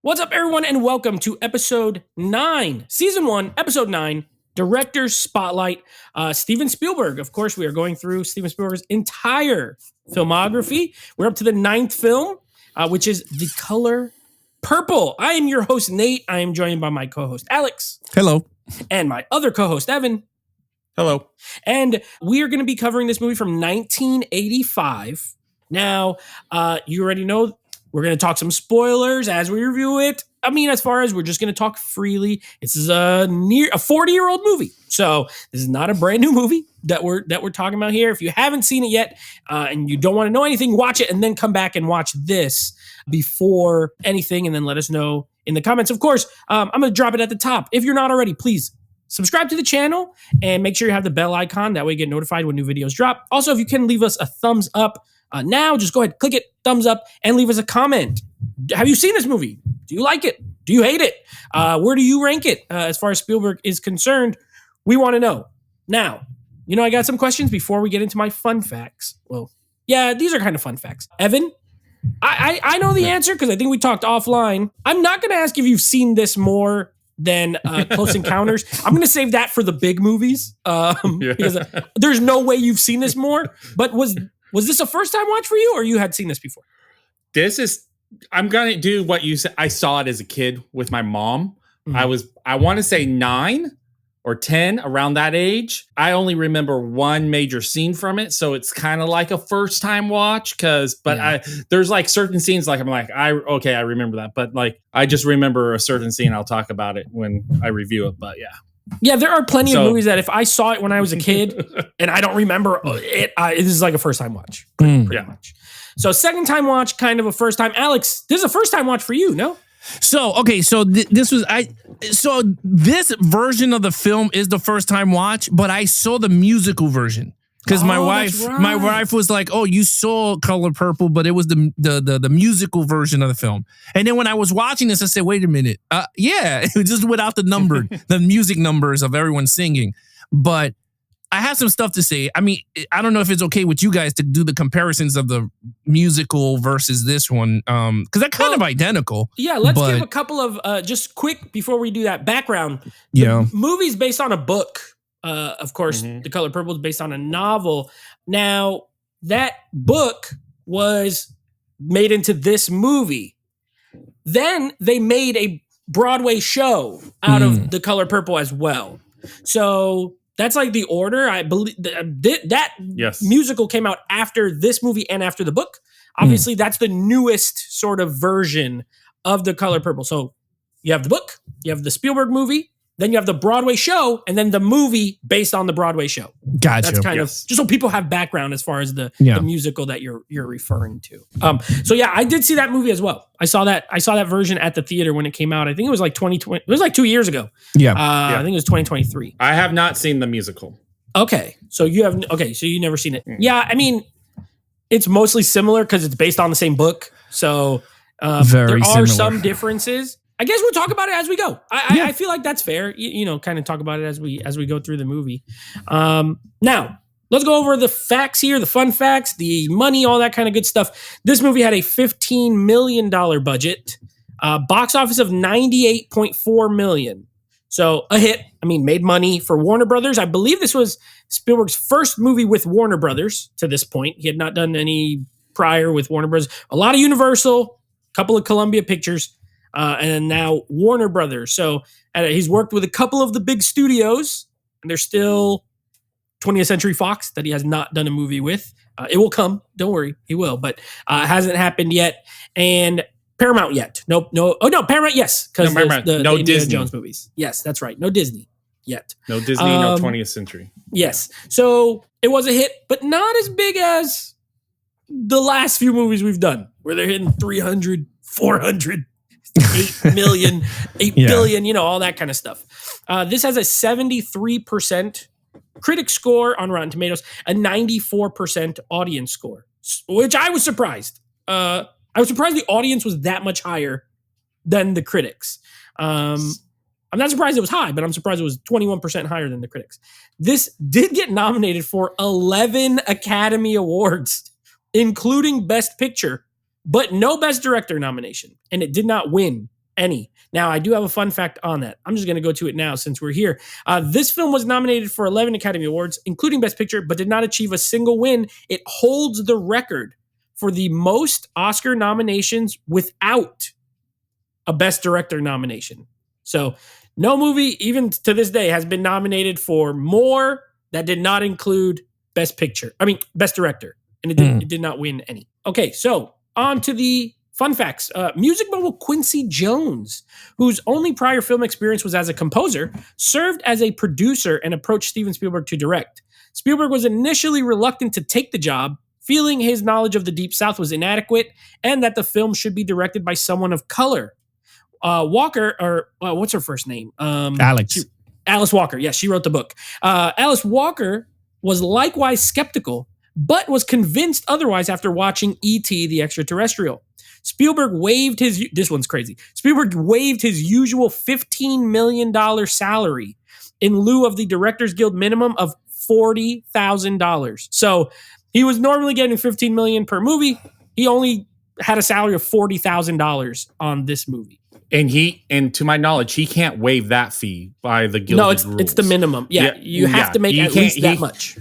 What's up, everyone, and welcome to episode 9, season 1, episode 9, Director's Spotlight. Steven Spielberg. Of course, we are going through Steven Spielberg's entire filmography. We're up to the 9th film, which is The Color Purple. I am your host, Nate. I am joined by my co-host, Alex. Hello. And my other co-host, Evan. Hello. And we are going to be covering this movie from 1985. Now, you already know we're going to talk some spoilers as we review it. I mean, as far as we're just going to talk freely. This is a 40-year-old movie. So this is not a brand new movie that we're talking about here. If you haven't seen it yet and you don't want to know anything, watch it and then come back and watch this before anything and then let us know in the comments. Of course, I'm going to drop it at the top. If you're not already, please subscribe to the channel and make sure you have the bell icon. That way you get notified when new videos drop. Also, if you can leave us a thumbs up now, just go ahead, click it, thumbs up, and leave us a comment. Have you seen this movie? Do you like it? Do you hate it? Where do you rank it as far as Spielberg is concerned? We want to know. Now, I got some questions before we get into my fun facts. Well, yeah, these are kind of fun facts. Evan, I know the answer because I think we talked offline. I'm not going to ask if you've seen this more than Close Encounters. I'm going to save that for the big movies because there's no way you've seen this more. But was this a first-time watch for you, or you had seen this before? I'm going to do what you said. I saw it as a kid with my mom. Mm-hmm. I want to say 9 or 10, around that age. I only remember one major scene from it, so it's kind of like a first-time watch. There's like certain scenes, I remember that. But like, I just remember a certain scene. I'll talk about it when I review it, but yeah. Yeah, there are plenty of movies that if I saw it when I was a kid and I don't remember it, this is like a first time watch. Pretty much. So second time watch, kind of a first time. Alex, this is a first time watch for you, no? This version of the film is the first time watch, but I saw the musical version. Because my wife was like, "Oh, you saw Color Purple, but it was the musical version of the film." And then when I was watching this, I said, "Wait a minute, it was just without the music numbers of everyone singing." But I have some stuff to say. I mean, I don't know if it's okay with you guys to do the comparisons of the musical versus this one, because they're kind of identical. Yeah, let's give a couple of just quick before we do that background. The movie's based on a book. Of course, The Color Purple is based on a novel. Now, that book was made into this movie. Then they made a Broadway show out of The Color Purple as well. So that's like the order. I believe that musical came out after this movie and after the book. Obviously, that's the newest sort of version of The Color Purple. So you have the book, you have the Spielberg movie, then you have the Broadway show, and then the movie based on the Broadway show. Gotcha. That's kind of just so people have background as far as the musical that you're referring to. So yeah, I did see that movie as well. I saw that version at the theater when it came out. I think it was like 2020. It was like 2 years ago. I think it was 2023. I have not seen the musical. Okay, so you've never seen it. Yeah, I mean, it's mostly similar because it's based on the same book. So there are some differences. I guess we'll talk about it as we go. I feel like that's fair. Kind of talk about it as we go through the movie. Now, let's go over the facts here, the fun facts, the money, all that kind of good stuff. This movie had a $15 million budget, box office of $98.4 million. So a hit. I mean, made money for Warner Brothers. I believe this was Spielberg's first movie with Warner Brothers to this point. He had not done any prior with Warner Brothers. A lot of Universal, a couple of Columbia Pictures. And now Warner Brothers. So he's worked with a couple of the big studios, and there's still 20th Century Fox that he has not done a movie with. It will come. Don't worry. He will. But it hasn't happened yet. And Paramount yet. Nope. No. Oh, no. Paramount, yes. Because the Indiana Disney Jones movies. Yes, that's right. No Disney yet. No Disney, no 20th Century. Yes. So it was a hit, but not as big as the last few movies we've done, where they're hitting 300, 400, 8 million, 8 billion, all that kind of stuff. This has a 73% critic score on Rotten Tomatoes, a 94% audience score, which I was surprised. I was surprised the audience was that much higher than the critics. I'm not surprised it was high, but I'm surprised it was 21% higher than the critics. This did get nominated for 11 Academy Awards, including Best Picture, but no Best Director nomination, and it did not win any. Now, I do have a fun fact on that. I'm just going to go to it now since we're here. This film was nominated for 11 Academy Awards, including Best Picture, but did not achieve a single win. It holds the record for the most Oscar nominations without a Best Director nomination. So no movie, even to this day, has been nominated for more that did not include Best Director. And it did not win any. Okay, so on to the fun facts. Music mogul Quincy Jones, whose only prior film experience was as a composer, served as a producer and approached Steven Spielberg to direct. Spielberg was initially reluctant to take the job, feeling his knowledge of the Deep South was inadequate and that the film should be directed by someone of color. What's her first name? Alice Walker. Yes, she wrote the book. Alice Walker was likewise skeptical, but was convinced otherwise after watching E.T. the Extra-Terrestrial. Spielberg waived his usual $15 million salary in lieu of the Directors Guild minimum of $40,000. So he was normally getting $15 million per movie. He only had a salary of $40,000 on this movie. And to my knowledge, he can't waive that fee by the Guild rules. No, it's the minimum. Yeah, you have to make at least that much.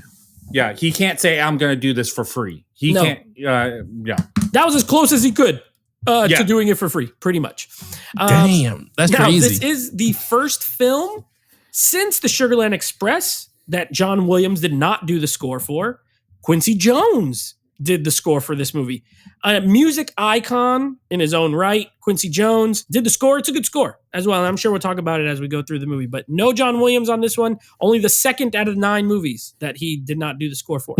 Yeah, he can't say, I'm going to do this for free. He can't. That was as close as he could to doing it for free, pretty much. Damn, that's crazy. This is the first film since the Sugarland Express that John Williams did not do the score for. Quincy Jones did the score for this movie. A music icon in his own right, Quincy Jones did the score. It's a good score as well. And I'm sure we'll talk about it as we go through the movie, but no John Williams on this one. Only the second out of 9 movies that he did not do the score for.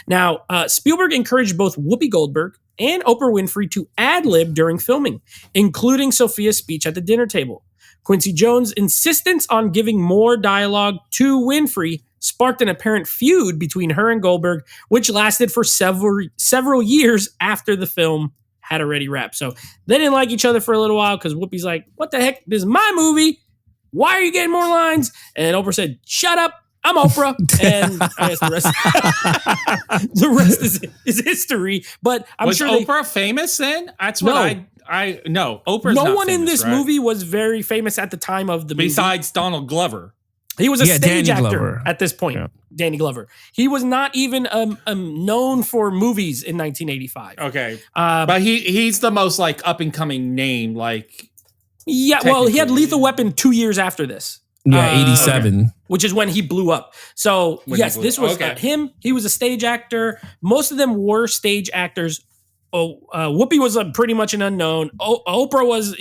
Now, Spielberg encouraged both Whoopi Goldberg and Oprah Winfrey to ad-lib during filming, including Sophia's speech at the dinner table. Quincy Jones' insistence on giving more dialogue to Winfrey sparked an apparent feud between her and Goldberg, which lasted for several years after the film had already wrapped. So they didn't like each other for a little while because Whoopi's like, what the heck? This is my movie. Why are you getting more lines? And Oprah said, shut up. I'm Oprah. And I guess the rest is history. But I'm was sure Oprah famous then? That's what no, Oprah's no not one famous, in this right? movie was very famous at the time of the movie. Besides Donald Glover. He was a stage Danny actor Glover. at this point. Yeah. Danny Glover. He was not even known for movies in 1985. Okay, but he's the most like up and coming name. Like, yeah, well, he had Lethal Weapon 2 years after this. Yeah, 87. Okay. Which is when he blew up. So yes, this was him. He was a stage actor. Most of them were stage actors. Whoopi was pretty much an unknown. Oprah was,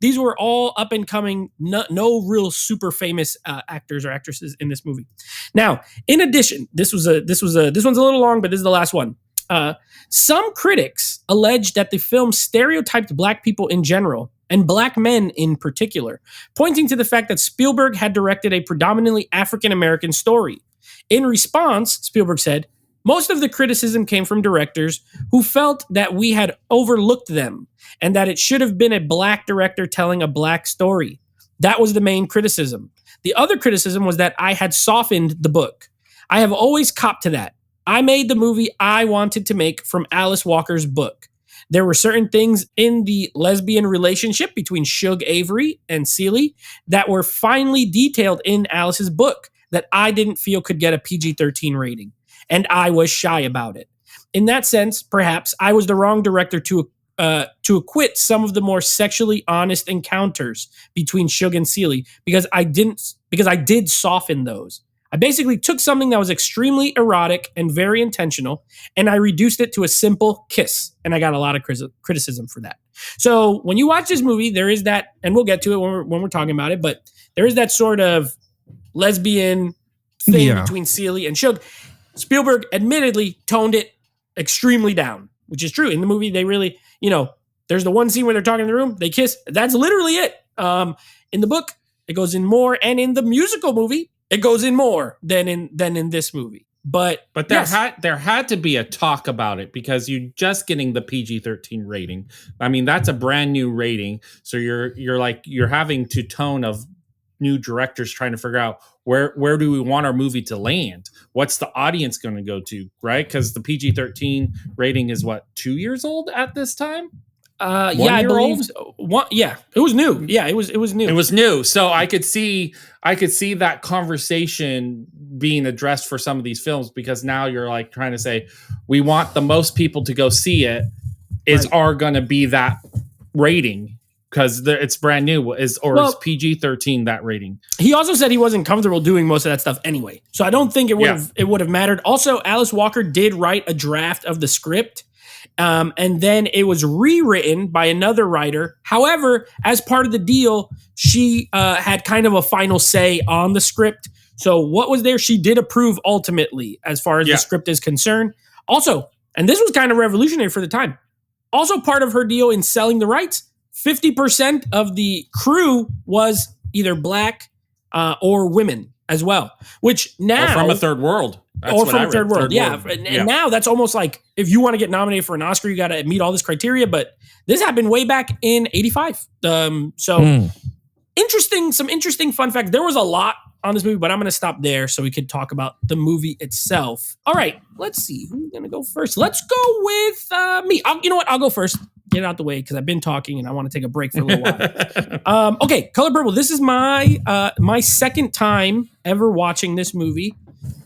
these were all up and coming, no real super famous actors or actresses in this movie. Now, in addition, this one's a little long, but this is the last one. Some critics alleged that the film stereotyped black people in general and black men in particular, pointing to the fact that Spielberg had directed a predominantly African-American story. In response, Spielberg said, most of the criticism came from directors who felt that we had overlooked them and that it should have been a black director telling a black story. That was the main criticism. The other criticism was that I had softened the book. I have always copped to that. I made the movie I wanted to make from Alice Walker's book. There were certain things in the lesbian relationship between Shug Avery and Celie that were finely detailed in Alice's book that I didn't feel could get a PG-13 rating. And I was shy about it. In that sense, perhaps I was the wrong director to acquit some of the more sexually honest encounters between Shug and Celie because I did soften those. I basically took something that was extremely erotic and very intentional, and I reduced it to a simple kiss, and I got a lot of criticism for that. So when you watch this movie, there is that, and we'll get to it when we're talking about it, but there is that sort of lesbian thing between Celie and Shug. Spielberg admittedly toned it extremely down, which is true. In the movie, they really, there's the one scene where they're talking in the room, they kiss. That's literally it. In the book, it goes in more, and in the musical movie, it goes in more than in this movie. But there had to be a talk about it because you're just getting the PG-13 rating. I mean, that's a brand new rating, so you're having to tone of new directors trying to figure out where do we want our movie to land? What's the audience going to go to, right? Because the PG-13 rating is 2 years old at this time? Yeah, I believe. Yeah, it was new. Yeah, it was new. It was new. So I could see that conversation being addressed for some of these films, because now you're like trying to say, we want the most people to go see it. Are going to be that rating because it's brand new? Is PG-13 that rating? He also said he wasn't comfortable doing most of that stuff anyway, so I don't think it would have mattered. Also, Alice Walker did write a draft of the script. And then it was rewritten by another writer. However, as part of the deal, she had kind of a final say on the script. So what was there, she did approve ultimately as far as the script is concerned. Also, and this was kind of revolutionary for the time, also part of her deal in selling the rights, 50% of the crew was either black or women as well, which now... Or from a third world. Or from a third world, yeah. And now that's almost like, if you want to get nominated for an Oscar, you got to meet all this criteria. But this happened way back in 85. Some interesting fun facts. There was a lot on this movie, but I'm going to stop there so we could talk about the movie itself. All right, let's see. Who's going to go first? Let's go with me. You know what? I'll go first. Get it out the way because I've been talking and I want to take a break for a little while. Okay, Color Purple. This is my second time ever watching this movie.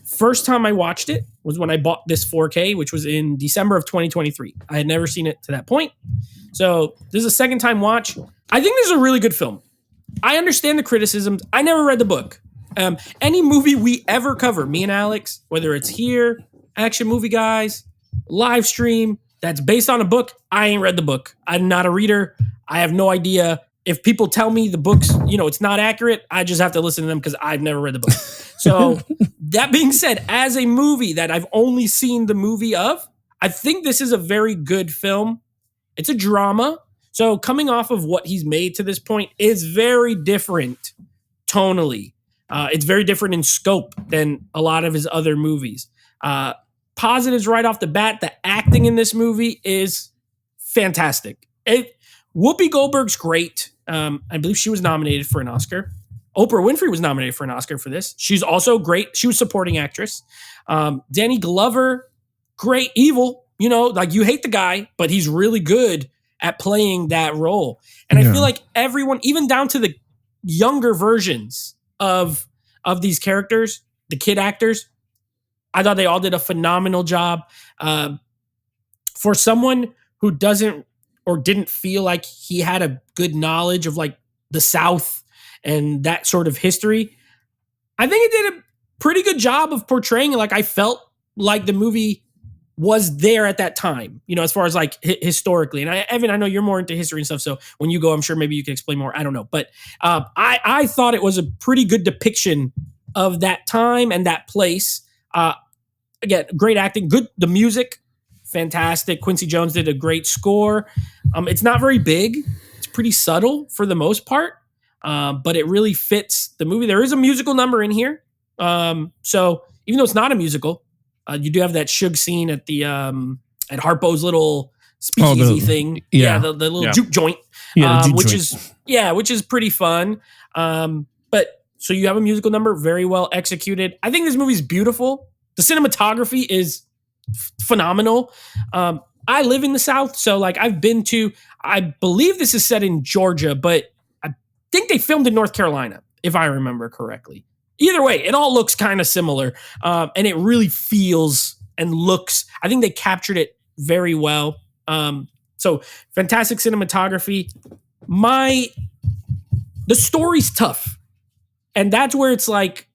First time I watched it was when I bought this 4K, which was in December of 2023. I had never seen it to that point. So this is a second time watch. I think this is a really good film. I understand the criticisms. I never read the book. Any movie we ever cover, me and Alex, whether it's here, Action Movie Guys, live stream, that's based on a book, I ain't read the book. I'm not a reader. I have no idea. If people tell me the book's, it's not accurate, I just have to listen to them because I've never read the book. So that being said, as a movie that I've only seen the movie of, I think this is a very good film. It's a drama. So coming off of what he's made to this point is very different tonally. It's very different in scope than a lot of his other movies. Positives right off the bat, the acting in this movie is fantastic. Whoopi Goldberg's great. I believe she was nominated for an Oscar. Oprah Winfrey was nominated for an Oscar for this. She's also great. She was supporting actress. Danny Glover, great evil. You hate the guy, but he's really good at playing that role. And I feel like everyone, even down to the younger versions of these characters, the kid actors, I thought they all did a phenomenal job. For someone who doesn't or didn't feel like he had a good knowledge of like the South and that sort of history, I think it did a pretty good job of portraying it. Like I felt like the movie was there at that time, as far as like historically. And Evan, I know you're more into history and stuff. So when you go, I'm sure maybe you can explain more. I don't know. But I thought it was a pretty good depiction of that time and that place. Again, great acting, the music, fantastic. Quincy Jones did a great score. It's not very big. It's pretty subtle for the most part, but it really fits the movie. There is a musical number in here. So even though it's not a musical, you do have that Suge scene at the at Harpo's little speakeasy thing. Yeah, the little juke joint, which is pretty fun. But so you have a musical number, very well executed. I think this movie's beautiful. The cinematography is phenomenal. I live in the South, so like I've been to, I believe this is set in Georgia, but I think they filmed in North Carolina, if I remember correctly. Either way, it all looks kind of similar, and it really feels and looks, I think they captured it very well. So fantastic cinematography. The story's tough, and that's where it's like,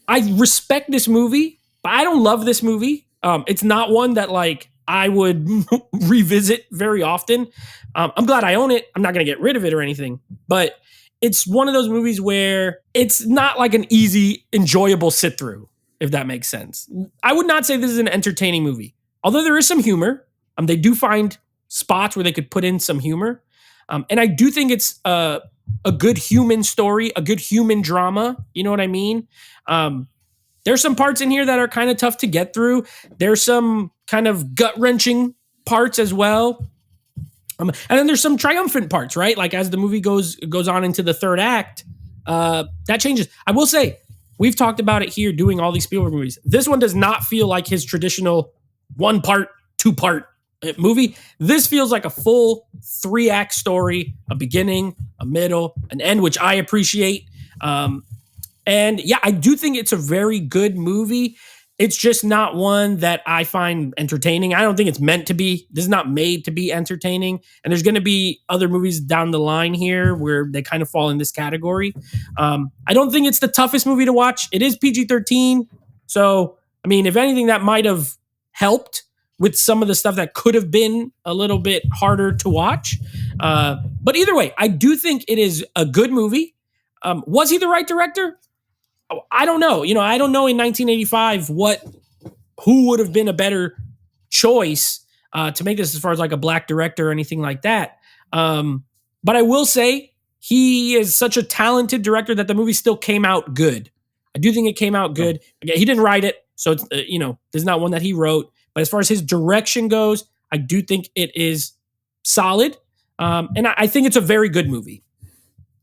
I respect this movie, but I don't love this movie. It's not one that like I would revisit very often. I'm glad I own it. I'm not going to get rid of it or anything, but it's one of those movies where it's not like an easy, enjoyable sit through, if that makes sense. I would not say this is an entertaining movie, although there is some humor. They do find spots where they could put in some humor. And I do think it's a good human story, a good human drama. You know what I mean? There's some parts in here that are kind of tough to get through. There's some kind of gut-wrenching parts as well. And then there's some triumphant parts, right? Like as the movie goes on into the third act, that changes. I will say, we've talked about it here doing all these Spielberg movies. This one does not feel like his traditional 1-part, 2-part movie. This feels like a full 3-act story, a beginning, a middle, an end, which I appreciate. And yeah, I do think it's a very good movie. It's just not one that I find entertaining. I don't think it's meant to be. This is not made to be entertaining. And there's going to be other movies down the line here where they kind of fall in this category. I don't think it's the toughest movie to watch. It is PG-13. So, I mean, if anything, that might have helped with some of the stuff that could have been a little bit harder to watch. But either way, I do think it is a good movie. Was he the right director? I don't know. I don't know in 1985 who would have been a better choice to make this as far as like a black director or anything like that. But I will say he is such a talented director that the movie still came out good. I do think it came out good. Again, he didn't write it, so it's there's not one that he wrote. But as far as his direction goes, I do think it is solid, and I think it's a very good movie.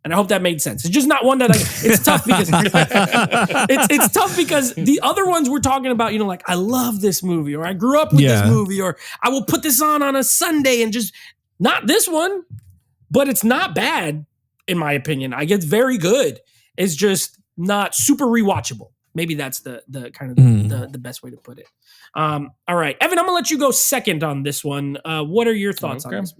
And I hope that made sense. It's just not one that it's tough because it's tough because the other ones we're talking about, like I love this movie, or I grew up with this movie, or I will put this on a Sunday, and just not this one. But it's not bad in my opinion. It's very good. It's just not super rewatchable. Maybe that's the kind of the best way to put it. All right, Evan, I'm gonna let you go second on this one. What are your thoughts on this?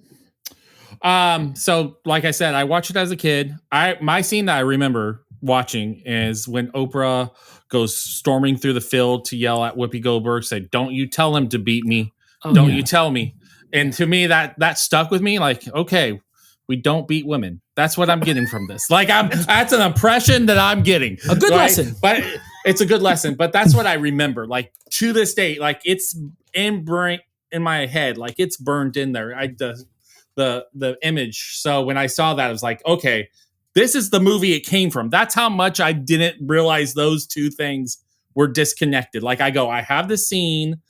So like I said, I watched it as a kid. My scene that I remember watching is when Oprah goes storming through the field to yell at Whoopi Goldberg, say, "Don't you tell him to beat me. Don't you tell me." And to me, that stuck with me. Like, okay, we don't beat women. That's what I'm getting from this. Like, that's an impression that I'm getting. A good lesson. But it's a good lesson. But that's what I remember. Like, to this day, like it's in my head. Like it's burned in there. The image. So when I saw that, I was like, okay, this is the movie it came from. That's how much I didn't realize those two things were disconnected. Like I have the scene,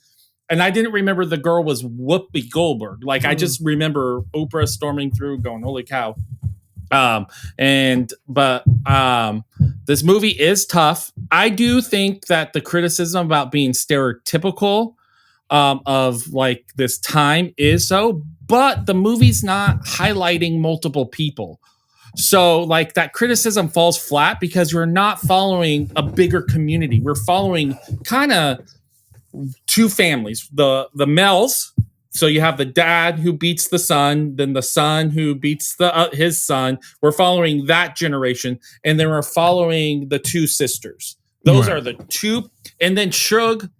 and I didn't remember the girl was Whoopi Goldberg. Like I just remember Oprah storming through going, holy cow. This movie is tough. I do think that the criticism about being stereotypical of like this time is so, but the movie's not highlighting multiple people. So like that criticism falls flat because we're not following a bigger community. We're following kind of two families, the males. So you have the dad who beats the son, then the son who beats his son. We're following that generation. And then we're following the two sisters. Those are the two. And then Shug,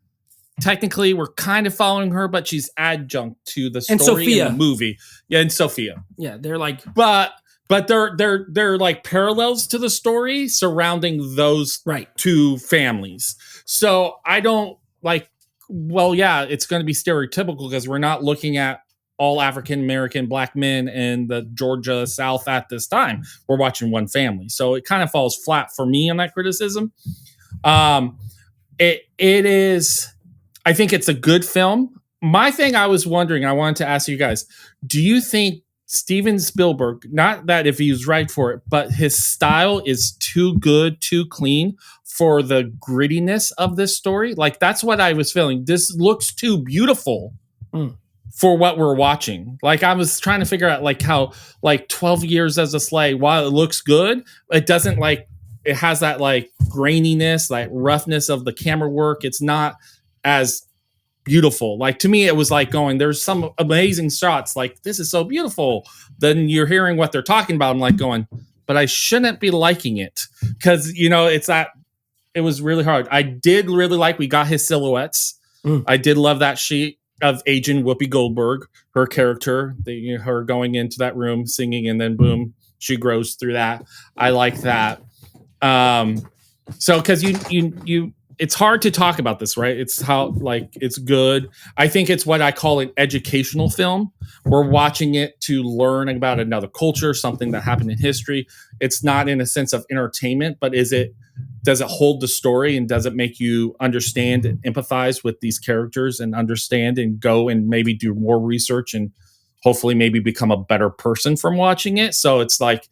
technically, we're kind of following her, but she's adjunct to the story in the movie. Yeah, and Sophia. Yeah, they're like, but they're like parallels to the story surrounding those two families. So I don't like. Well, yeah, it's going to be stereotypical because we're not looking at all African American black men in the Georgia South at this time. We're watching one family, so it kind of falls flat for me on that criticism. It is. I think it's a good film. My thing I was wondering, I wanted to ask you guys, do you think Steven Spielberg, not that if he was right for it, but his style is too good, too clean for the grittiness of this story? Like, that's what I was feeling. This looks too beautiful for what we're watching. Like, I was trying to figure out like how like 12 Years as a Slave, while it looks good, it doesn't like, it has that like graininess, like roughness of the camera work. It's not as beautiful. Like to me, it was like going, there's some amazing shots. Like this is so beautiful. Then you're hearing what they're talking about. I'm like going, but I shouldn't be liking it. Cause it's that it was really hard. I did really like, we got his silhouettes. I did love that sheet of Agent Whoopi Goldberg, her character, her going into that room singing and then boom, she grows through that. I like that. So cause you, it's hard to talk about this, right? It's how like it's good. I think it's what I call an educational film. We're watching it to learn about another culture, something that happened in history. It's not in a sense of entertainment, but does it hold the story and does it make you understand and empathize with these characters and understand and go and maybe do more research and hopefully maybe become a better person from watching it? So it's like,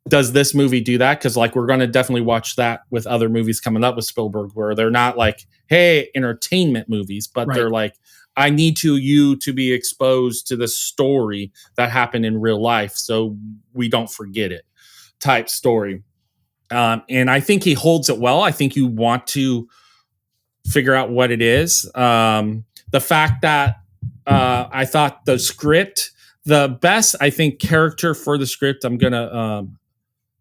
does this movie do that? Because like we're going to definitely watch that with other movies coming up with Spielberg, where they're not like, hey, entertainment movies, but they're like I need you to be exposed to the story that happened in real life so we don't forget it type story. And I think he holds it well. I think you want to figure out what it is. The fact that I thought the script, the best, I think, character for the script, I'm going to,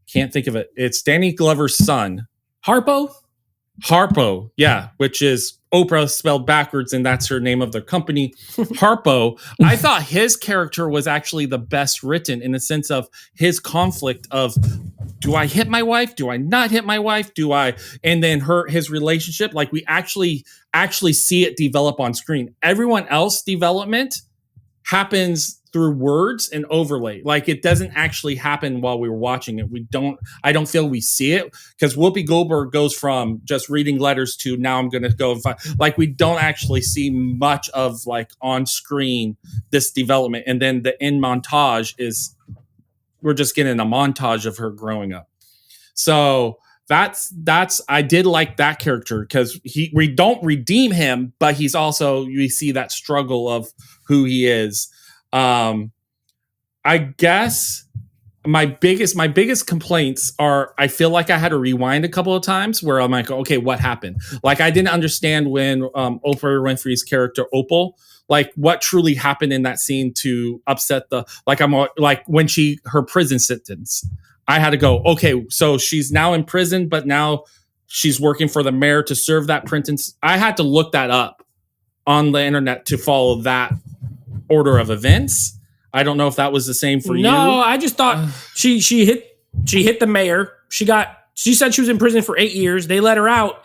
can't think of it. It's Danny Glover's son. Harpo, yeah, which is Oprah spelled backwards, and that's her name of their company. Harpo, I thought his character was actually the best written in the sense of his conflict of, do I hit my wife? Do I not hit my wife? Do I? And then his relationship, like we actually see it develop on screen. Everyone else development happens through words and overlay. Like it doesn't actually happen while we were watching it. I don't feel we see it because Whoopi Goldberg goes from just reading letters to now I'm going to go and find, like we don't actually see much of like on screen this development. And then the end montage is, we're just getting a montage of her growing up. So that's I did like that character because we don't redeem him, but he's also, we see that struggle of who he is. I guess my biggest complaints are I feel like I had to rewind a couple of times where I'm like, okay, what happened? Like I didn't understand when Oprah Winfrey's character Opal, like what truly happened in that scene to upset when her prison sentence. I had to go, okay, so she's now in prison, but now she's working for the mayor to serve that sentence. I had to look that up on the internet to follow that order of events. I don't know if that was the same for you. No, I just thought she hit the mayor. She said she was in prison for 8 years. They let her out.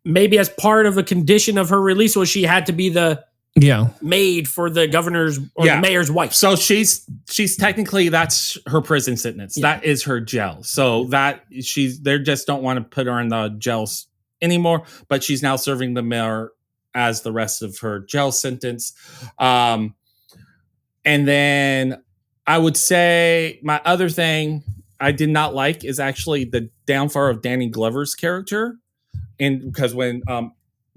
Maybe as part of a condition of her release was she had to be the maid for the governor's or the mayor's wife. So she's technically, that's her prison sentence. Yeah. That is her jail. So they just don't want to put her in the jails anymore, but she's now serving the mayor as the rest of her jail sentence. And then I would say my other thing I did not like is actually the downfall of Danny Glover's character. And because when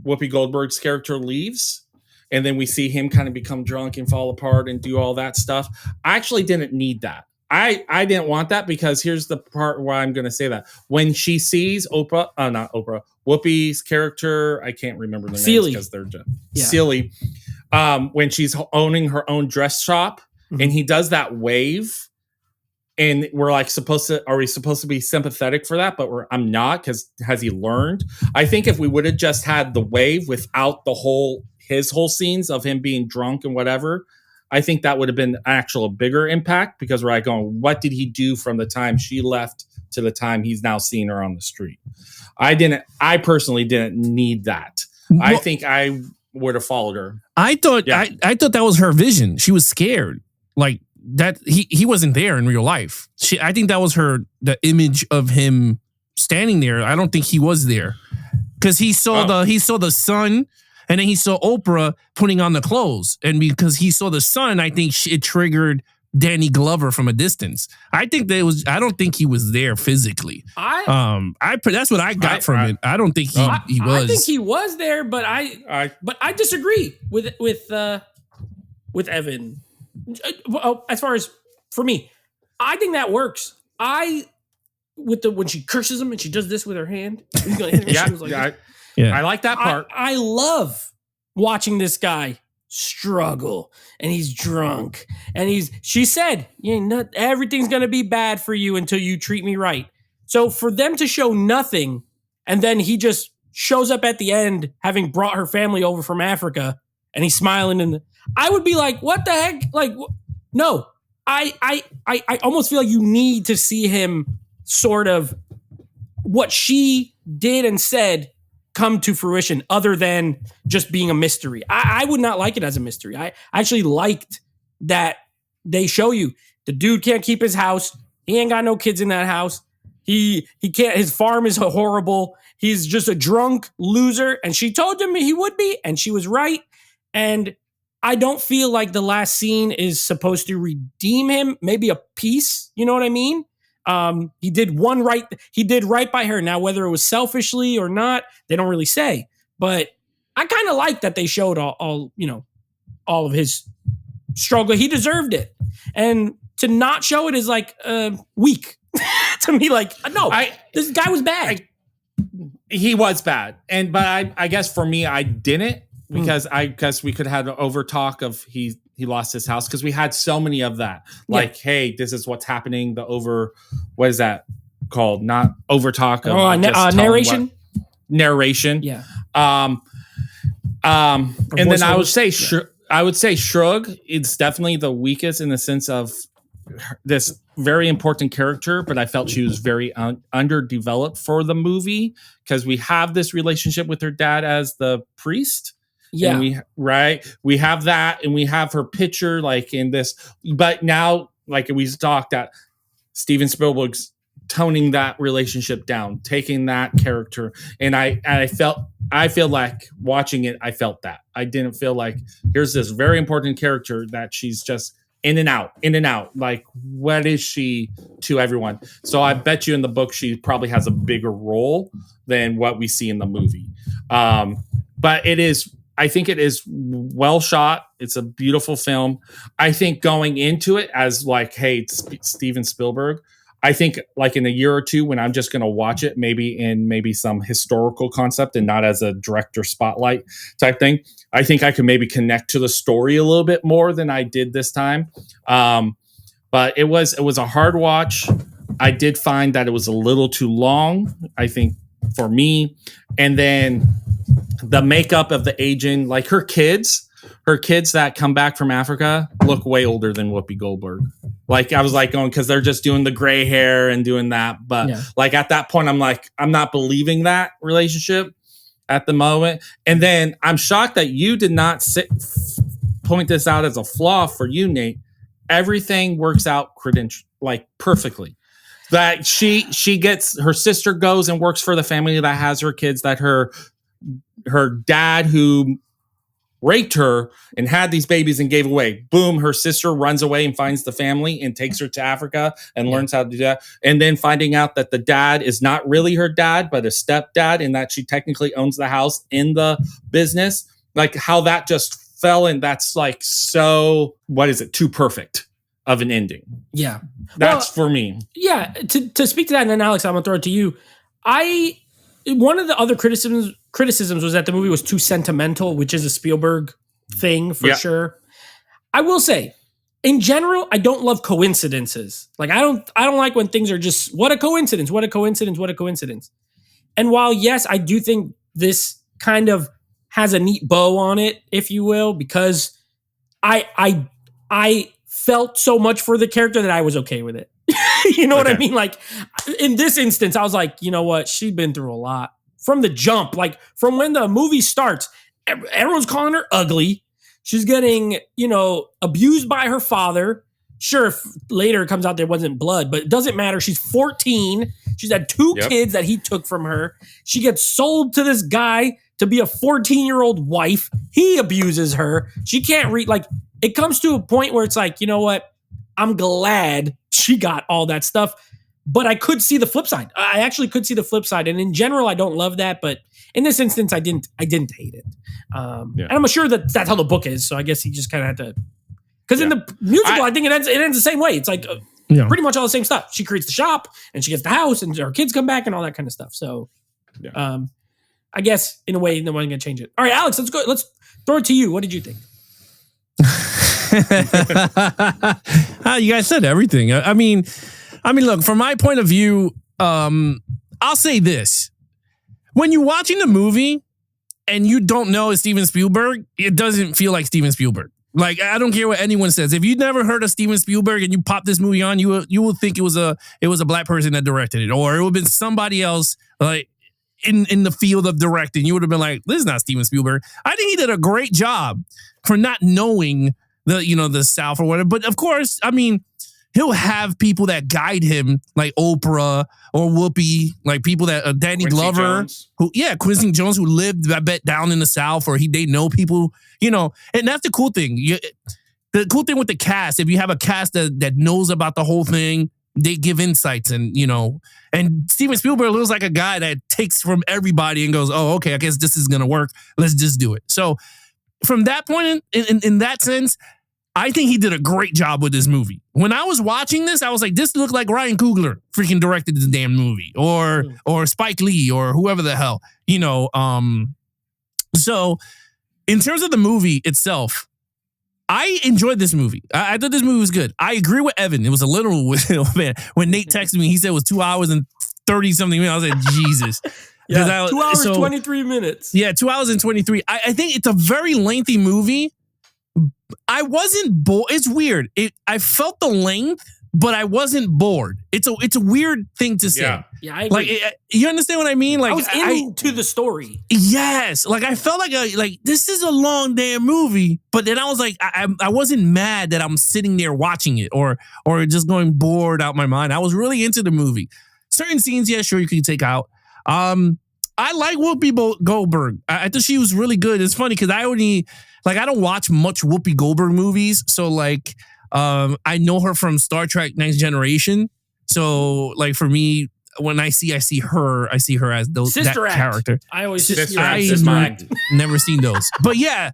Whoopi Goldberg's character leaves and then we see him kind of become drunk and fall apart and do all that stuff, I actually didn't need that. I didn't want that because here's the part why I'm going to say that. When she sees Whoopi's character, I can't remember the names because they're Celie. When she's owning her own dress shop and he does that wave and we're like are we supposed to be sympathetic for that? But I'm not, because has he learned? I think if we would have just had the wave without his whole scenes of him being drunk and whatever, I think that would have been a bigger impact because we're like going, what did he do from the time she left to the time he's now seeing her on the street? I personally didn't need that. I think I would have followed her. I thought that was her vision. She was scared. Like that he wasn't there in real life. I think that was the image of him standing there. I don't think he was there. Because he saw the sun and then he saw Oprah putting on the clothes. And because he saw the sun, I think it triggered Danny Glover from a distance. I don't think he was there physically. That's what I got from it. I don't think he was. I think he was there, but I disagree with Evan. As far as for me, I think that works. When she curses him and she does this with her hand, he's gonna hit her. I like that part. I love watching this guy struggle, and he's drunk, and she said, everything's gonna be bad for you until you treat me right. So for them to show nothing, and then he just shows up at the end having brought her family over from Africa, and he's smiling, and I would be like, what the heck? Like, no, I almost feel like you need to see him sort of what she did and said come to fruition other than just being a mystery. I would not like it as a mystery. I actually liked that they show you the dude can't keep his house. He ain't got no kids in that house. He can't, his farm is horrible. He's just a drunk loser. And she told him he would be, and she was right. And I don't feel like the last scene is supposed to redeem him. Maybe a piece, you know what I mean? He did right by her. Now, whether it was selfishly or not, they don't really say. But I kind of like that they showed all all of his struggle. He deserved it. And to not show it is like weak to me. Like, no, this guy was bad. He was bad. But I guess for me, I didn't because we could have an over talk of he lost his house because we had so many of that. Like, hey, this is what's happening. What is that called? Not over talk. Narration. Narration. Yeah. And then I would say Shrug is definitely the weakest in the sense of this very important character, but I felt she was very underdeveloped for the movie because we have this relationship with her dad as the priest. Yeah. And we have that and we have her picture like in this, but now like we talked that Steven Spielberg's toning that relationship down, taking that character. And I feel like watching it, I felt that. I didn't feel like here's this very important character that she's just in and out. Like, what is she to everyone? So I bet you in the book, she probably has a bigger role than what we see in the movie. But I think it is well shot. It's a beautiful film. I think going into it as like, hey, it's Steven Spielberg, I think like in a year or two when I'm just going to watch it, maybe some historical concept and not as a director spotlight type thing. I think I could maybe connect to the story a little bit more than I did this time. But it was a hard watch. I did find that it was a little too long, I think, for me. And then the makeup of the agent, like her kids that come back from Africa look way older than Whoopi Goldberg. Like I was like going, cause they're just doing the gray hair and doing that. But like at that point, I'm like, I'm not believing that relationship at the moment. And then I'm shocked that you did not point this out as a flaw for you, Nate. Everything works out like perfectly. That she gets, her sister goes and works for the family that has her kids, that her dad who raped her and had these babies and gave away. Boom, her sister runs away and finds the family and takes her to Africa and learns how to do that. And then finding out that the dad is not really her dad, but a stepdad, and that she technically owns the house in the business. Like how that just fell in. That's like so, what is it? Too perfect of an ending. Yeah. That's for me. Yeah. To speak to that, and then Alex, I'm going to throw it to you. One of the other criticisms was that the movie was too sentimental, which is a Spielberg thing for sure. I will say, in general, I don't love coincidences. Like I don't like when things are just what a coincidence. And while yes, I do think this kind of has a neat bow on it, if you will, because I felt so much for the character that I was okay with it. You know what I mean? Like in this instance, I was like, you know what? She'd been through a lot from the jump. Like from when the movie starts, everyone's calling her ugly. She's getting, abused by her father. Sure, later it comes out there wasn't blood, but it doesn't matter. She's 14. She's had two kids that he took from her. She gets sold to this guy to be a 14-year-old wife. He abuses her. She can't read. Like it comes to a point where it's like, you know what? I'm glad she got all that stuff, but I could see the flip side. I actually could see the flip side. And in general, I don't love that, but in this instance, I didn't hate it. And I'm sure that that's how the book is. So I guess he just kind of had to, because in the musical, I think it ends the same way. It's like pretty much all the same stuff. She creates the shop and she gets the house and her kids come back and all that kind of stuff. So I guess in a way, no one's going to change it. All right, Alex, let's go. Let's throw it to you. What did you think? You guys said everything. I mean, look, from my point of view, I'll say this. When you're watching the movie and you don't know it's Steven Spielberg, it doesn't feel like Steven Spielberg. Like, I don't care what anyone says. If you've never heard of Steven Spielberg and you pop this movie on, you will think it was a black person that directed it, or it would have been somebody else like in the field of directing. You would have been like, this is not Steven Spielberg. I think he did a great job for not knowing the South or whatever. But of course, I mean, he'll have people that guide him, like Oprah or Whoopi, like people that Danny Quincy Glover, Jones. Quincy Jones, who lived, I bet, down in the South, or they know people, and that's the cool thing. The cool thing with the cast, if you have a cast that knows about the whole thing, they give insights, and Steven Spielberg looks like a guy that takes from everybody and goes, oh, okay, I guess this is gonna work. Let's just do it. So from that point in that sense, I think he did a great job with this movie. When I was watching this, I was like, this looked like Ryan Coogler freaking directed the damn movie, or Spike Lee, or whoever the hell, you know. So in terms of the movie itself, I enjoyed this movie. I thought this movie was good. I agree with Evan. It was a little, man, when Nate texted me, he said it was 2 hours and 30 something minutes. I was like, Jesus. Yeah, 2 hours, 23 minutes. Yeah, 2 hours and 23. I think it's a very lengthy movie. I wasn't bored. It's weird. I felt the length, but I wasn't bored. It's a weird thing to say. Yeah, I agree. Like, you understand what I mean? Like, I was into the story. Yes. Like, I felt like this is a long damn movie, but then I was like, I wasn't mad that I'm sitting there watching it or just going bored out my mind. I was really into the movie. Certain scenes, yeah, sure, you can take out. I like Whoopi Goldberg. I thought she was really good. It's funny because I don't watch much Whoopi Goldberg movies. So like, I know her from Star Trek Next Generation. So like for me, when I see her as that character. I always Sister Act. Never seen those. But yeah,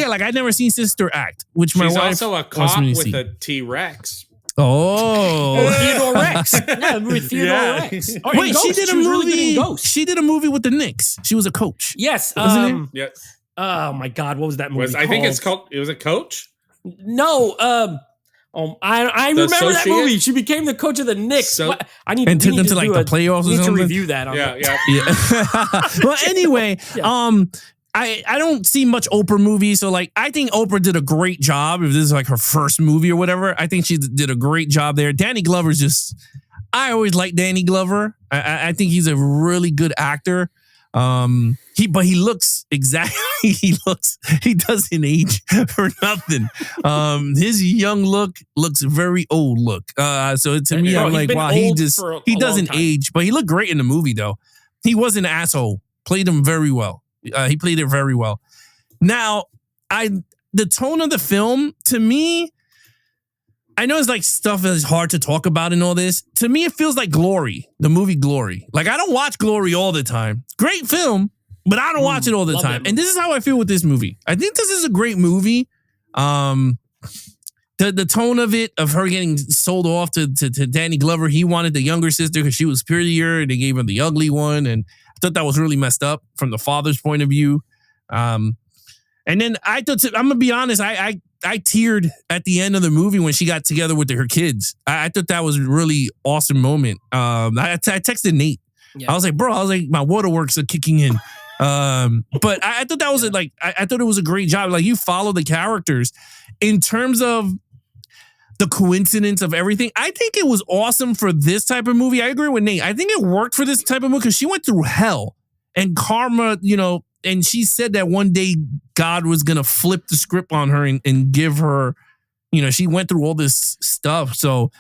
like I'd never seen Sister Act, which my wife also a cop with a T-Rex. Oh, Theodore Rex. Yeah, with Theodore Rex. Oh, wait, she did a movie. Really she did a movie with the Knicks. She was a coach. Yes. Yes. Oh my God, what was that movie? I think it's called. It was a coach. No. I remember that movie. She became the coach of the Knicks. Took them to like the playoffs or something. To review that. Yeah. Well, anyway, I don't see much Oprah movies, so like I think Oprah did a great job. If this is like her first movie or whatever, I think she did a great job there. Danny Glover's I always liked Danny Glover. I think he's a really good actor. But he looks exactly. He doesn't age for nothing. His young look looks very old look. So to me, I'm like, wow, he doesn't age, but he looked great in the movie though. He was an asshole. Played him very well. He played it very well. Now, the tone of the film, to me, I know it's like stuff that is hard to talk about and all this. To me, it feels like Glory, the movie Glory. Like, I don't watch Glory all the time. Great film, but I don't watch it all the time. And this is how I feel with this movie. I think this is a great movie. The tone of it, of her getting sold off to Danny Glover, he wanted the younger sister because she was prettier, and they gave him the ugly one, and I thought that was really messed up from the father's point of view. And then I thought, I'm gonna be honest, I teared at the end of the movie when she got together with her kids. I thought that was a really awesome moment. I texted Nate. Yeah. I was like, my waterworks are kicking in. But I thought that was I thought it was a great job. Like, you follow the characters in terms of the coincidence of everything. I think it was awesome for this type of movie. I agree with Nate. I think it worked for this type of movie because she went through hell and karma, and she said that one day God was going to flip the script on her and give her, she went through all this stuff. So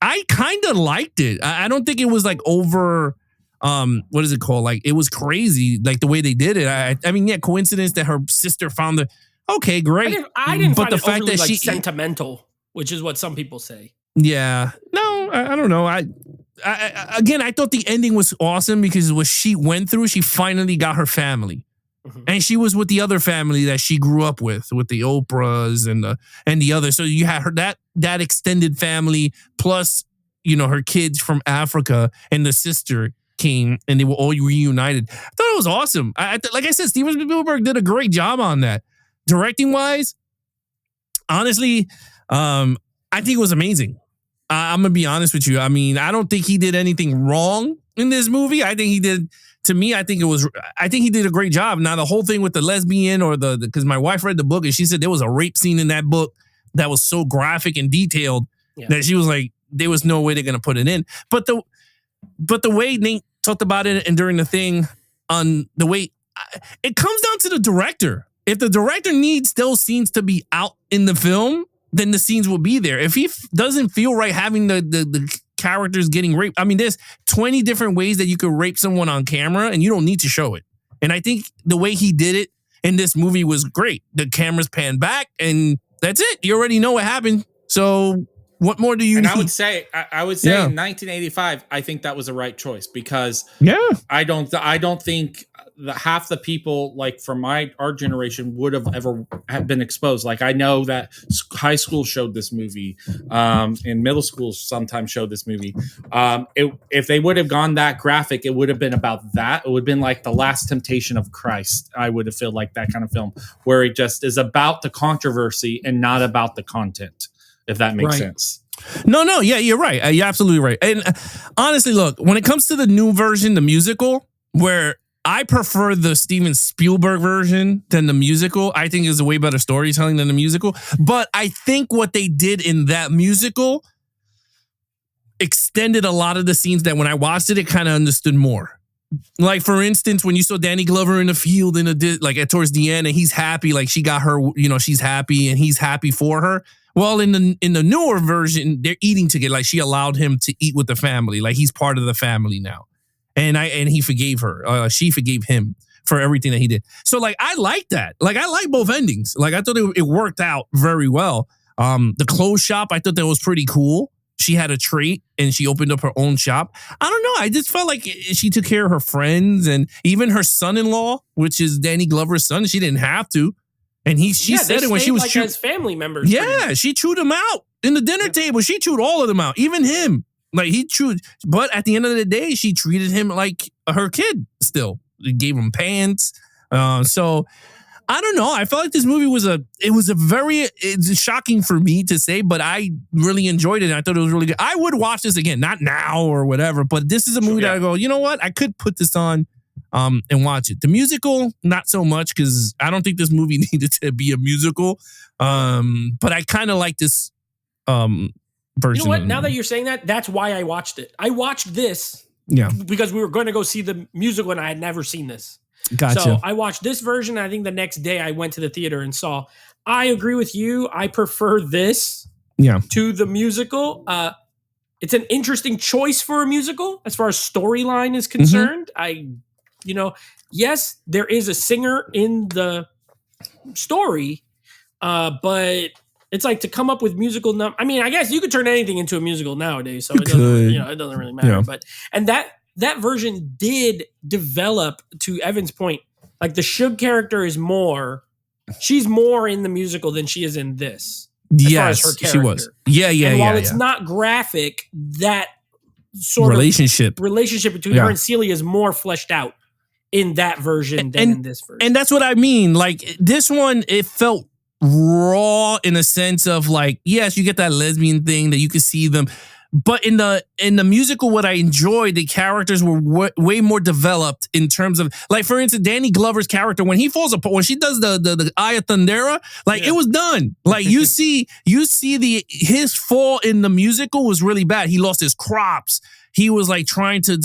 I kind of liked it. I don't think it was like over, what is it called? Like, it was crazy, like the way they did it. I mean, yeah, coincidence that her sister found the, okay, great. I didn't find the fact overly, that she sentimental, which is what some people say. Yeah, no, I don't know. Again, I thought the ending was awesome because what she went through, she finally got her family. Mm-hmm. And she was with the other family that she grew up with the Oprahs and the others. So you had her that extended family plus, her kids from Africa, and the sister came and they were all reunited. I thought it was awesome. Like I said, Steven Spielberg did a great job on that. Directing wise, honestly, I think it was amazing. I'm gonna be honest with you. I mean, I don't think he did anything wrong in this movie. I think he did. To me, I think he did a great job. Now, the whole thing with the lesbian or because my wife read the book and she said there was a rape scene in that book that was so graphic and detailed that she was like, there was no way they're gonna put it in. But the way Nate talked about it and during the thing on the way, it comes down to the director. If the director needs those scenes to be out in the film, then the scenes will be there. If he doesn't feel right having the characters getting raped, I mean, there's 20 different ways that you could rape someone on camera and you don't need to show it. And I think the way he did it in this movie was great. The cameras pan back and that's it. You already know what happened. So What more do you and need? I would say in 1985, I think that was the right choice because I don't think half the people like from our generation would have ever been exposed. Like I know that high school showed this movie, and middle school sometimes showed this movie. If they would have gone that graphic, it would have been about that. It would have been like The Last Temptation of Christ. I would have felt like that kind of film where it just is about the controversy and not about the content. If that makes sense. No, yeah, you're right. You're absolutely right. And honestly, look, when it comes to the new version, the musical, where I prefer the Steven Spielberg version than the musical. I think is a way better storytelling than the musical. But I think what they did in that musical extended a lot of the scenes that when I watched it, it kind of understood more. Like, for instance, when you saw Danny Glover in the field towards the end and he's happy, like she got her, she's happy and he's happy for her. Well, in the newer version, they're eating together. Like she allowed him to eat with the family. Like he's part of the family now. And he forgave her. She forgave him for everything that he did. So like, I like that. Like I like both endings. Like I thought it worked out very well. The clothes shop, I thought that was pretty cool. She had a trait and she opened up her own shop. I don't know. I just felt like she took care of her friends and even her son-in-law, which is Danny Glover's son. She didn't have to. And she said it when she was like as family members. Yeah, she chewed him out in the dinner table. She chewed all of them out, even him. Like he chewed, but at the end of the day, she treated him like her kid. Still, gave him pants. So I don't know. I felt like this movie it's shocking for me to say, but I really enjoyed it. And I thought it was really good. I would watch this again, not now or whatever, but this is a movie that I go, you know what? I could put this on. And watch it. The musical, not so much because I don't think this movie needed to be a musical. But I kind of like this version. You know what? Now that you're saying that, that's why I watched it. I watched this because we were going to go see the musical and I had never seen this. Gotcha. So I watched this version. And I think the next day I went to the theater and saw. I agree with you. I prefer this to the musical. It's an interesting choice for a musical as far as storyline is concerned. Yes, there is a singer in the story, but it's like to come up with musical I mean, I guess you could turn anything into a musical nowadays, so it doesn't really matter. Yeah. And that version did develop, to Evan's point, like the Shug character is she's more in the musical than she is in this. Yes, her character. She was. Yeah. And while it's not graphic, that sort relationship between her and Celia is more fleshed out in that version than in this version. And that's what I mean. Like this one, it felt raw in a sense of like, yes, you get that lesbian thing that you could see them. But in the musical, what I enjoyed, the characters were way more developed in terms of, like, for instance, Danny Glover's character, when he falls apart, when she does the Eye of Thundera, like it was done. Like you see his fall in the musical was really bad. He lost his crops. He was like trying to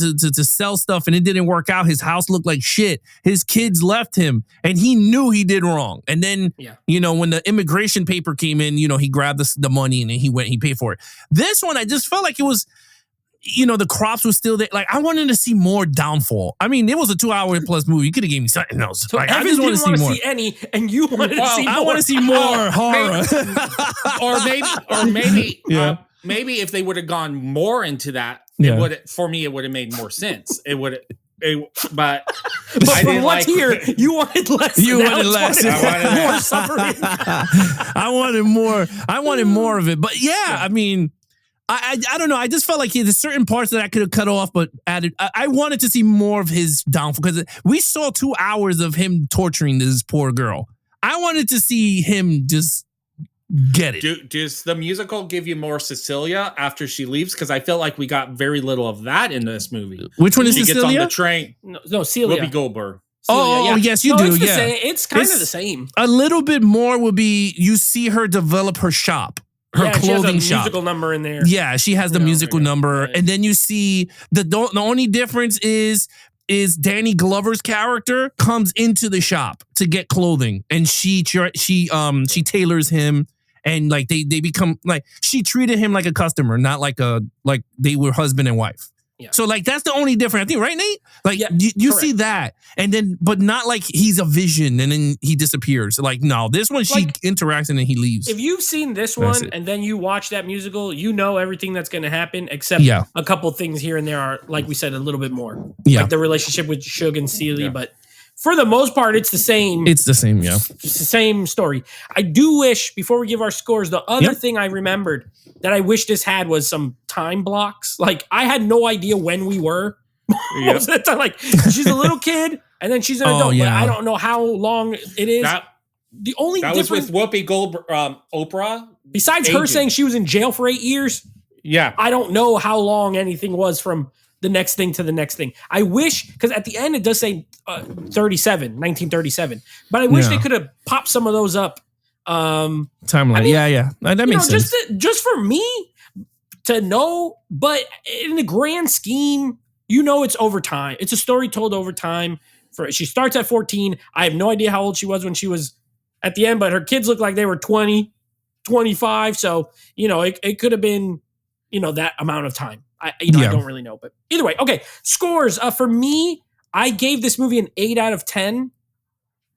sell stuff and it didn't work out. His house looked like shit. His kids left him and he knew he did wrong. And then, when the immigration paper came in, he grabbed the money and then he paid for it. This one, I just felt like it was, the crops were still there. Like I wanted to see more downfall. I mean, it was a 2-hour plus movie. You could have gave me something else. So like, I just want to see any, and you wanted to see more. I want to see more horror. Maybe if they would have gone more into that, it would have made more sense. But I didn't like here. You wanted less. You wanted less. I wanted more suffering. I wanted more of it. But I mean, I don't know. I just felt like there's certain parts that I could have cut off, but added. I wanted to see more of his downfall because we saw 2 hours of him torturing this poor girl. I wanted to see him just get it. Does the musical give you more Cecilia after she leaves? Because I feel like we got very little of that in this movie. Which one is she Cecilia? Gets on the train. No, Celia. Whoopi Goldberg. Celia, yes, you do. It's kind of the same. A little bit more would be you see her develop her shop. Her clothing she has a shop. Musical number in there. Yeah, she has the musical number. Right. And then you see the only difference is Danny Glover's character comes into the shop to get clothing and she tailors him. And like they become like she treated him like a customer, not like they were husband and wife. Yeah. So like that's the only difference, I think, right, Nate? Like you see that, and then but not like he's a vision and then he disappears. Like no, this one she interacts and then he leaves. If you've seen this one and then you watch that musical, you know everything that's going to happen, except a couple things here and there are, like we said, a little bit more. Yeah, like the relationship with Suge and Celie, but for the most part, it's the same. It's the same, yeah. It's the same story. I do wish, before we give our scores, the other thing I remembered that I wish this had was some time blocks. Like, I had no idea when we were. Most of the time, like, she's a little kid, and then she's an adult. But I don't know how long it is. The only that difference... was with Whoopi Goldberg, Oprah. Besides her saying she was in jail for 8 years, I don't know how long anything was from the next thing to the next thing. I wish, because at the end it does say 1937. But I wish they could have popped some of those up. Timeline, I mean, that makes sense. Just for me to know, but in the grand scheme, it's over time. It's a story told over time. She starts at 14. I have no idea how old she was when she was at the end, but her kids look like they were 20, 25. So, it could have been, that amount of time. I don't really know, but either way. Okay, scores. For me, I gave this movie an 8 out of 10.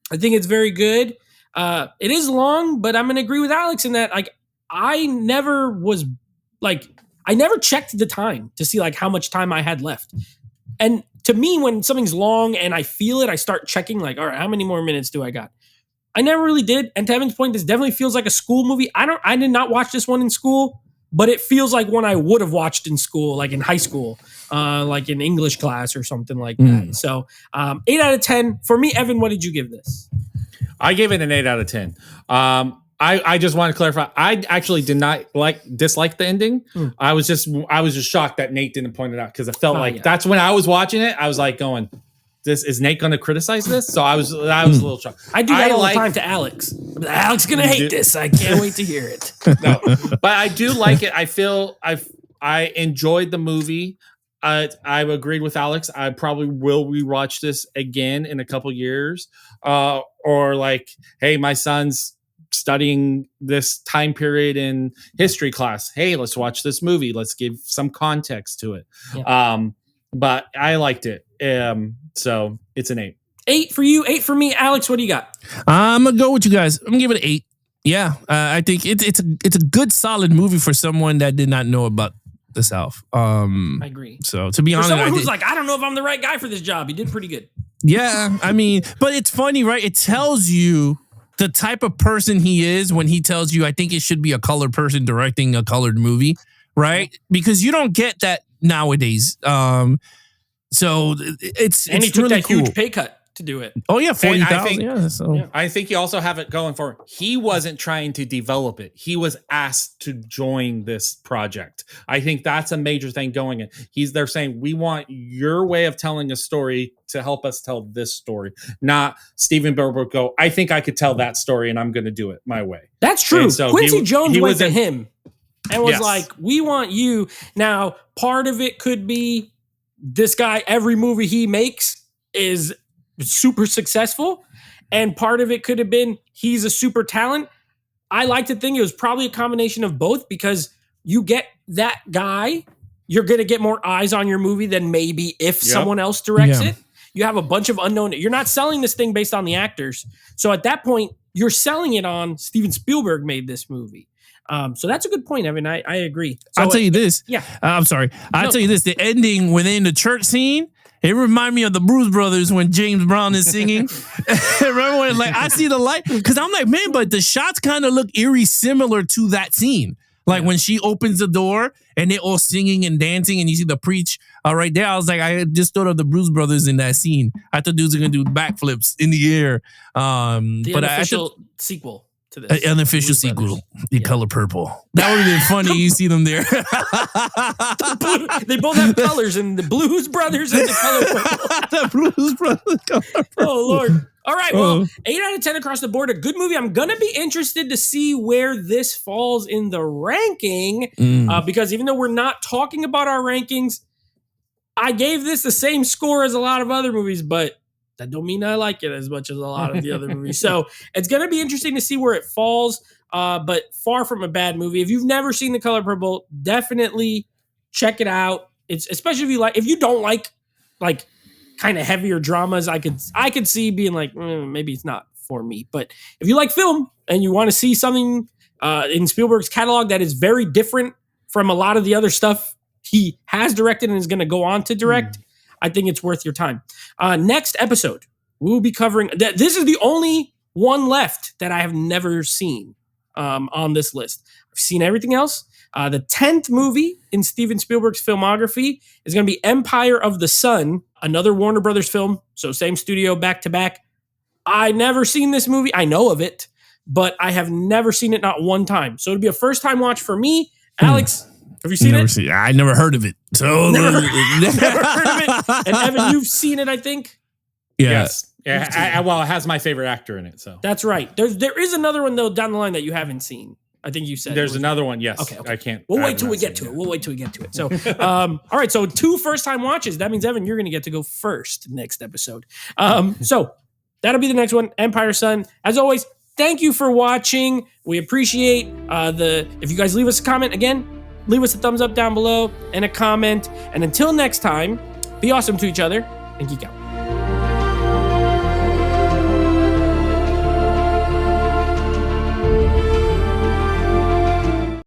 I think it's very good. It is long, but I'm going to agree with Alex in that, like, I never checked the time to see like how much time I had left. And to me, when something's long and I feel it, I start checking like, all right, how many more minutes do I got? I never really did. And to Evan's point, this definitely feels like a school movie. I did not watch this one in school. But it feels like one I would have watched in school, like in high school, like in English class or something like that. So 8 out of 10. For me, Evan, what did you give this? I gave it an 8 out of 10. I just want to clarify. I actually did not dislike the ending. I was just shocked that Nate didn't point it out because it felt that's when I was watching it. I was like going, is Nate going to criticize this? So I was a little shocked. I do that all the time to Alex. Alex going to hate this. I can't wait to hear it. No, but I do like it. I feel I enjoyed the movie. I agreed with Alex. I probably will rewatch this again in a couple years. Or like, hey, my son's studying this time period in history class. Hey, let's watch this movie. Let's give some context to it. Yeah. But I liked it. So it's an 8. 8 for you, 8 for me. Alex, what do you got? I'm gonna go with you guys. I'm gonna give it an 8. Yeah, I think it's a good solid movie for someone that did not know about the South. I agree. So to be honest, someone who's like, I don't know if I'm the right guy for this job. He did pretty good. Yeah, I mean, but it's funny, right? It tells you the type of person he is when he tells you, I think it should be a colored person directing a colored movie, right? Because you don't get that nowadays. So it's he took really that cool. Huge pay cut to do it. Oh yeah, 40,000. Yeah, I think you also have it going for him. He wasn't trying to develop it. He was asked to join this project. I think that's a major thing going in. They're saying we want your way of telling a story to help us tell this story. Not Steven Spielberg go, I think I could tell that story and I'm going to do it my way. That's true. So Quincy Jones went to him and was yes. like, we want you. Now, part of it could be this guy, every movie he makes is super successful. And part of it could have been he's a super talent. I like to think it was probably a combination of both because you get that guy, you're going to get more eyes on your movie than maybe if someone else directs it. You have a bunch of unknown. You're not selling this thing based on the actors. So at that point, you're selling it on Steven Spielberg made this movie. So that's a good point, Evan. I agree. So I'll tell you this. Yeah. I'm sorry. I'll tell you this. The ending within the church scene, it reminded me of the Blues Brothers when James Brown is singing. Remember when I see the light? Because I'm like, man, but the shots kind of look eerie similar to that scene. Like when she opens the door and they're all singing and dancing and you see the preach right there. I was like, I just thought of the Blues Brothers in that scene. I thought dudes are going to do backflips in the air. The unofficial sequel to this. An unofficial sequel, The Color Purple. That would have been funny. You see them there. They both have colors, and the Blues Brothers and the Color Purple. The Blues Brothers, Color Purple. Oh, Lord. All right, well, 8 out of 10 across the board. A good movie. I'm going to be interested to see where this falls in the ranking because even though we're not talking about our rankings, I gave this the same score as a lot of other movies, but that don't mean I like it as much as a lot of the other movies. So it's going to be interesting to see where it falls, but far from a bad movie. If you've never seen The Color Purple, definitely check it out. It's especially if you don't like kind of heavier dramas, I could see being like, maybe it's not for me. But if you like film and you want to see something in Spielberg's catalog that is very different from a lot of the other stuff he has directed and is going to go on to direct, I think it's worth your time. Next episode, we'll be covering. This is the only one left that I have never seen on this list. I've seen everything else. The 10th movie in Steven Spielberg's filmography is going to be Empire of the Sun, another Warner Brothers film. So same studio, back to back. I never seen this movie. I know of it, but I have never seen it, not one time. So it'll be a first time watch for me. Alex, have you seen it? I never heard of it. So never heard of it. And Evan, you've seen it, I think. Yeah. Yes. Yeah. Well, it has my favorite actor in it. So that's right. There is another one though down the line that you haven't seen. I think you said there's another one. Yes. Okay. I can't. We'll wait till we get to it. We'll wait till we get to it. So, all right. So 2 first-time watches. That means Evan, you're going to get to go first next episode. So that'll be the next one. Empire Sun. As always, thank you for watching. We appreciate if you guys leave us a comment again, leave us a thumbs up down below and a comment. And until next time, be awesome to each other and geek out.